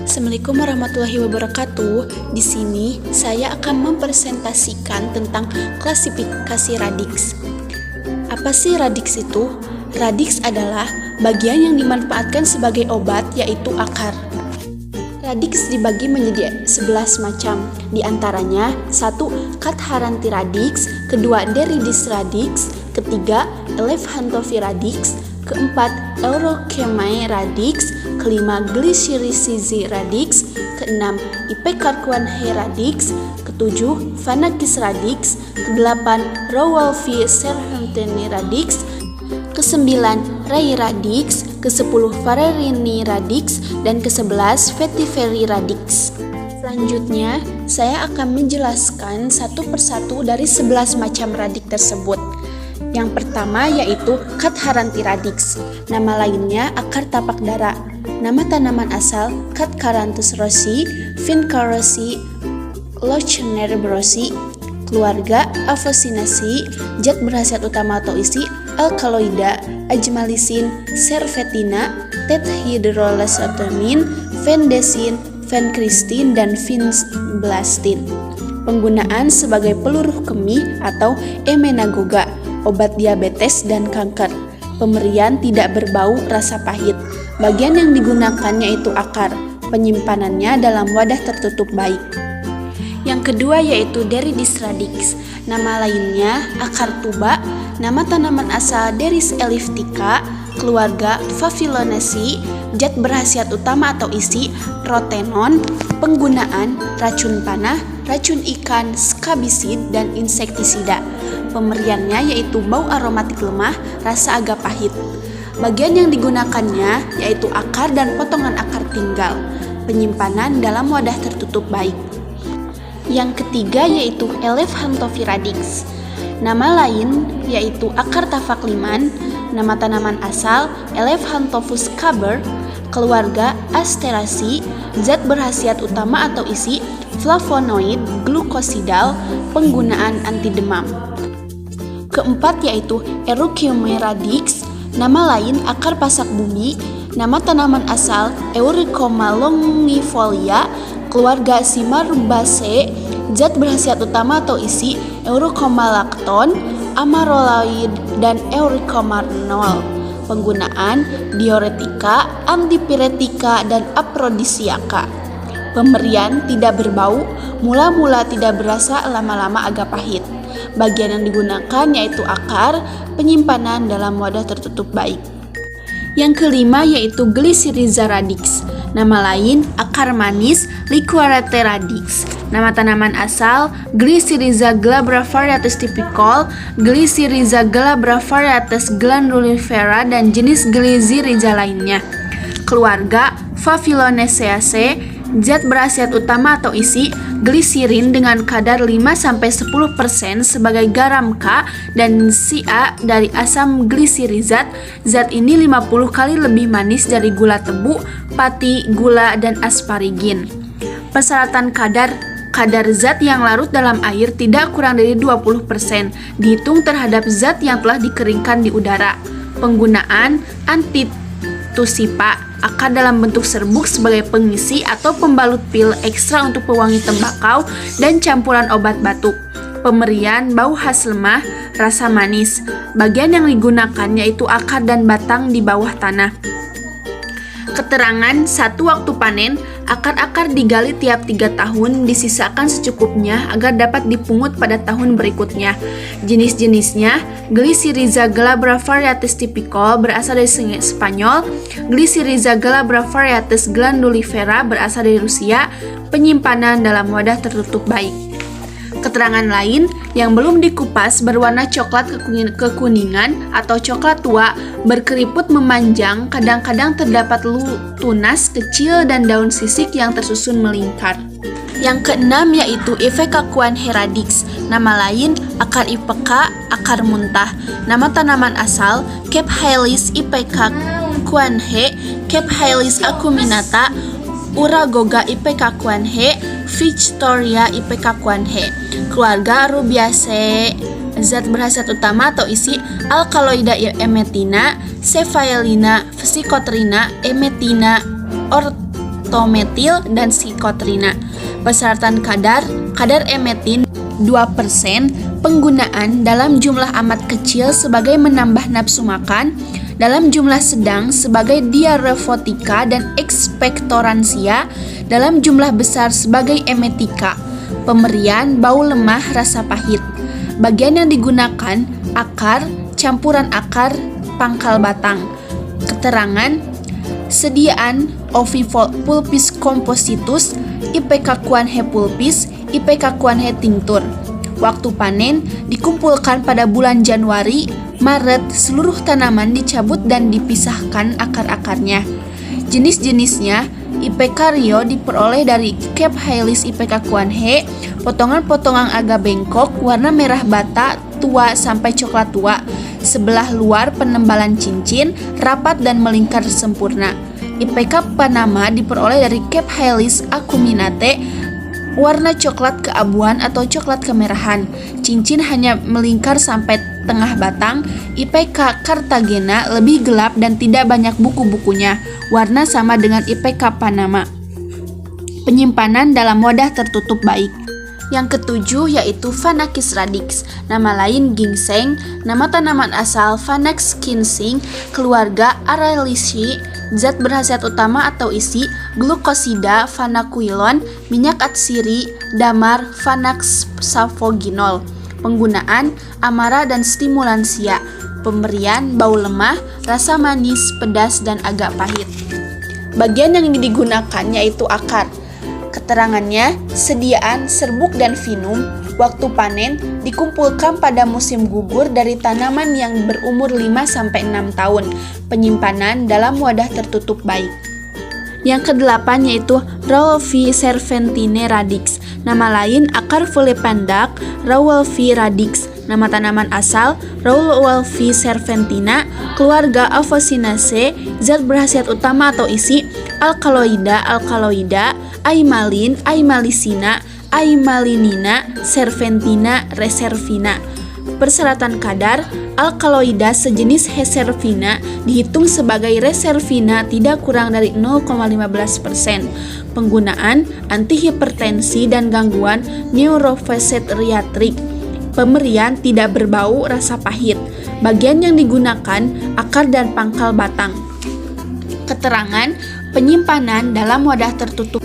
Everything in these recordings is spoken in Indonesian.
Assalamualaikum warahmatullahi wabarakatuh. Di sini saya akan mempresentasikan tentang klasifikasi radix. Apa sih radix itu? Radix adalah bagian yang dimanfaatkan sebagai obat, yaitu akar. Radix dibagi menjadi 11 macam. Di antaranya 1. Catharanthi radix, kedua Deridis radix, ketiga Elephantophi radix, keempat Eurochemae radix, kelima Glycyrrhizae radix, keenam Ipecacuanha radix, ketujuh Phanakis radix, kedelapan Rauwolfia serpentini radix, kesembilan Ray radix, kesepuluh Farerini radix, dan kesebelas Vetiveri radix. Selanjutnya, saya akan menjelaskan satu persatu dari 11 macam radix tersebut. Yang pertama yaitu Catharanthi radix. Nama lainnya akar tapak dara. Nama tanaman asal Catharanthus rosi, Vinca-rosi, Lochner-rosi. Keluarga Aphocinaceae. Zat berkhasiat utama atau isi alkaloida, ajmalisin, servetina, tethydrolesotomin, vendesin, vencristin, dan vinblastin. Penggunaan sebagai peluruh kemih atau emmenagoga, obat diabetes dan kanker. Pemberian tidak berbau rasa pahit. Bagian yang digunakan yaitu akar. Penyimpanannya dalam wadah tertutup baik. Yang kedua yaitu Deridis radix. Nama lainnya akar tuba. Nama tanaman asal Deris elliptica, keluarga Phavilonaceae. Zat berkhasiat utama atau isi rotenon. Penggunaan racun panah, racun ikan, skabisid, dan insektisida. Pemberiannya yaitu bau aromatik lemah, rasa agak pahit. Bagian yang digunakannya yaitu akar dan potongan akar tinggal. Penyimpanan dalam wadah tertutup baik. Yang ketiga yaitu Elephantophi radix. Nama lain yaitu akar tafakliman. Nama tanaman asal Elephantophus caber, keluarga Asteraceae. Zat berkhasiat utama atau isi flavonoid, glukosidal. Penggunaan anti demam. Keempat yaitu Eurochemae radix. Nama lain akar pasak bumi. Nama tanaman asal Eurycoma longifolia, keluarga Cimarubaceae. Zat berkhasiat utama atau isi Eurycoma lacton, amaroloid, dan Eurycomarnol. Penggunaan diuretika, antipiretika, dan aprodisiaka. Pemberian tidak berbau, mula-mula tidak berasa, lama-lama agak pahit. Bagian yang digunakan yaitu akar, penyimpanan dalam wadah tertutup baik. Yang kelima yaitu Glycyrrhizae radix. Nama lain akar manis, Liquorate radix. Nama tanaman asal Glycyrrhizae glabra varietas typical, Glycyrrhizae glabra varietas glandulifera, dan jenis Glycyrrhizae lainnya. Keluarga Phavilonaceae. Zat berkhasiat utama atau isi glisirin dengan kadar 5-10% sebagai garam K dan Ca dari asam glisirizat. Zat ini 50 kali lebih manis dari gula tebu, pati, gula, dan asparigin. Persyaratan kadar zat yang larut dalam air tidak kurang dari 20%, dihitung terhadap zat yang telah dikeringkan di udara. Penggunaan antitusipa, akar dalam bentuk serbuk sebagai pengisi atau pembalut pil ekstra untuk pewangi tembakau dan campuran obat batuk. Pemberian bau khas lemah, rasa manis. Bagian yang digunakan yaitu akar dan batang di bawah tanah. Keterangan satu waktu panen, akar-akar digali tiap 3 tahun, disisakan secukupnya agar dapat dipungut pada tahun berikutnya. Jenis-jenisnya, Glycyrrhizae glabra varietas typical berasal dari Spanyol, Glycyrrhizae glabra varietas glandulifera berasal dari Rusia. Penyimpanan dalam wadah tertutup baik. Keterangan lain yang belum dikupas berwarna coklat kekuningan atau coklat tua, berkeriput memanjang, kadang-kadang terdapat tunas kecil dan daun sisik yang tersusun melingkar. Yang keenam yaitu Ipecacuanha radix. Nama lain akar ipeka, akar muntah. Nama tanaman asal Cephaylis ipecacuanha, Cephaylis acuminata, Uragoga ipecacuanha, Victoria ipecacuanha. Keluarga Rubiaceae. Zat berkhasiat utama atau isi alkaloida emetina, cephaelina, psikotrina, emetina, aktometil, dan psikotrina. Persyaratan kadar emetin 2%, penggunaan dalam jumlah amat kecil sebagai menambah nafsu makan, dalam jumlah sedang sebagai diarefotika dan ekspektoransia, dalam jumlah besar sebagai emetika. Pemberian bau lemah rasa pahit. Bagian yang digunakan akar, campuran akar, pangkal batang. Keterangan sediaan Ovipulpis compositus, IPK Kuanhe pulpis, IPK Kuanhe tinctur. Waktu panen dikumpulkan pada bulan Januari, Maret. Seluruh tanaman dicabut dan dipisahkan akar-akarnya. Jenis-jenisnya IPK Rio diperoleh dari Cape Hylis IPK Kuanhe, potongan-potongan agak bengkok, warna merah bata, tua sampai coklat tua, sebelah luar penembalan cincin, rapat dan melingkar sempurna. IPK Panama diperoleh dari Cape Hylis acuminate, warna coklat keabuan atau coklat kemerahan, cincin hanya melingkar sampai tengah batang. IPK Cartagena lebih gelap dan tidak banyak buku-bukunya, warna sama dengan IPK Panama. Penyimpanan dalam wadah tertutup baik. Yang ketujuh yaitu Phanakis radix, nama lain ginseng, nama tanaman asal Phanax ginseng, keluarga Araliaceae, zat berkhasiat utama atau isi glukosida phanaquinol, minyak atsiri, damar Phanax sapoginol. Penggunaan amara dan stimulansia. Pemberian bau lemah, rasa manis, pedas dan agak pahit. Bagian yang digunakan yaitu akar. Keterangannya, sediaan serbuk dan finum. Waktu panen dikumpulkan pada musim gugur dari tanaman yang berumur 5-6 tahun. Penyimpanan dalam wadah tertutup baik. Yang kedelapan yaitu Rauwolfia serpentine radix, nama lain akar Fulipandak, Rauwolfia radix, nama tanaman asal Rauwolfia serpentina, keluarga Aphocinaceae, zat berkhasiat utama atau isi alkaloida, aimalin, aimalicina, aimalinina, serpentina, reservina. Persyaratan kadar alkaloida sejenis heservina dihitung sebagai reservina tidak kurang dari 0,15%. Penggunaan antihipertensi dan gangguan neuropsychiatric. Pemberian tidak berbau rasa pahit. Bagian yang digunakan akar dan pangkal batang. Keterangan penyimpanan dalam wadah tertutup.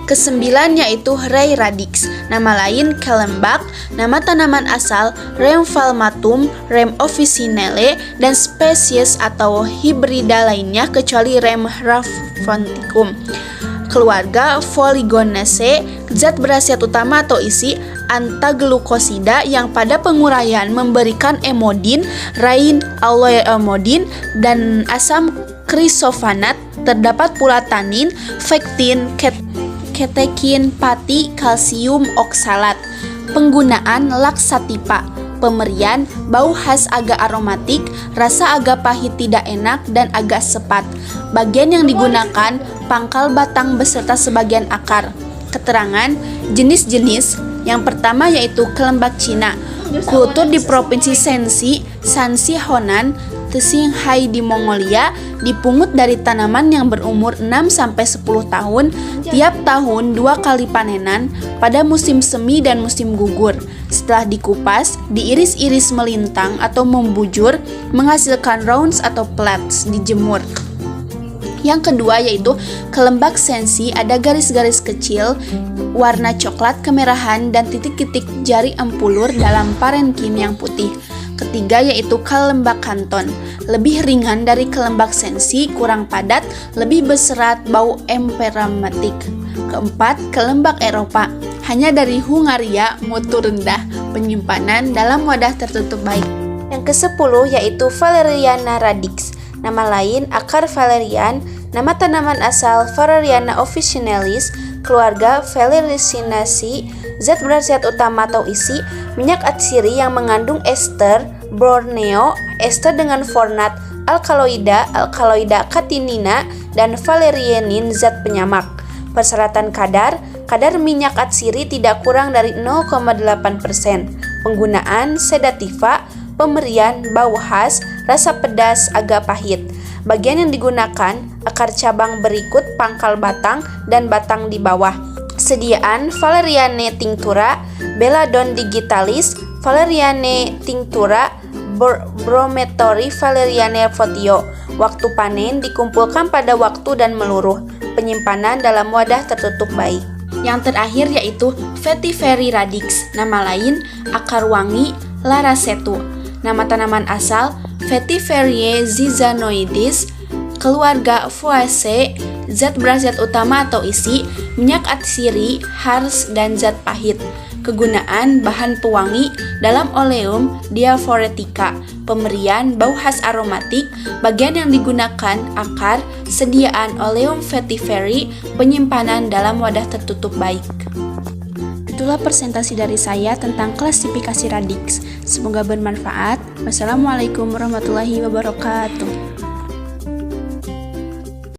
Kesembilan yaitu Ray radix, nama lain Kelembak, nama tanaman asal Remphalmatum, Rem officinale, dan spesies atau hibrida lainnya kecuali Rem rhaphonticum. Keluarga Polygonaceae, zat berkhasiat utama atau isi antaglukosida yang pada penguraian memberikan emodin, rain aloeamodin, dan asam krisofanat. Terdapat pula tanin, pektin, ketekin, pati, kalsium oksalat. Penggunaan laksatipa. Pemberian bau khas agak aromatik, rasa agak pahit tidak enak dan agak sepat. Bagian yang digunakan pangkal batang beserta sebagian akar. Keterangan jenis-jenis. Yang pertama yaitu kelembak Cina, kultur di Provinsi Shanxi, Honan, Qinghai di Mongolia, dipungut dari tanaman yang berumur 6-10 tahun, tiap tahun 2 kali panenan pada musim semi dan musim gugur. Setelah dikupas, diiris-iris melintang atau membujur, menghasilkan rounds atau plates, dijemur. Yang kedua yaitu kelembak sensi, ada garis-garis kecil, warna coklat kemerahan dan titik-titik jari empulur dalam parenkim yang putih. Ketiga yaitu kelembak kanton, lebih ringan dari kelembak sensi, kurang padat, lebih berserat, bau empirematik. Keempat, kelembak Eropa, hanya dari Hungaria, mutu rendah, penyimpanan dalam wadah tertutup baik. Yang ke-10 yaitu Valeriana radix, nama lain akar valerian, nama tanaman asal Valeriana officinalis, keluarga Valericinaceae, zat berkhasiat utama atau isi minyak atsiri yang mengandung ester Borneo, ester dengan fornat alkaloida katinina, dan valerianin zat penyamak. Persyaratan kadar minyak atsiri tidak kurang dari 0,8%. Penggunaan sedativa. Pemberian bau khas, rasa pedas agak pahit. Bagian yang digunakan akar cabang berikut pangkal batang dan batang di bawah. Sediaan Valeriane tinctura, Belladonna digitalis, Valeriane tinctura, Brometori Valeriane fotio. Waktu panen dikumpulkan pada waktu dan meluruh. Penyimpanan dalam wadah tertutup baik. Yang terakhir yaitu Vetiver radix, nama lain akar wangi Laracetum. Nama tanaman asal Vetiveria zizanoides, keluarga Poaceae. Zat berkhasiat utama atau isi minyak atsiri, hars, dan zat pahit. Kegunaan bahan pewangi dalam oleum diaphoretica. Pemberian bau khas aromatik. Bagian yang digunakan akar, sediaan oleum vetiveri, penyimpanan dalam wadah tertutup baik. Itulah presentasi dari saya tentang klasifikasi radix. Semoga bermanfaat. Wassalamualaikum warahmatullahi wabarakatuh.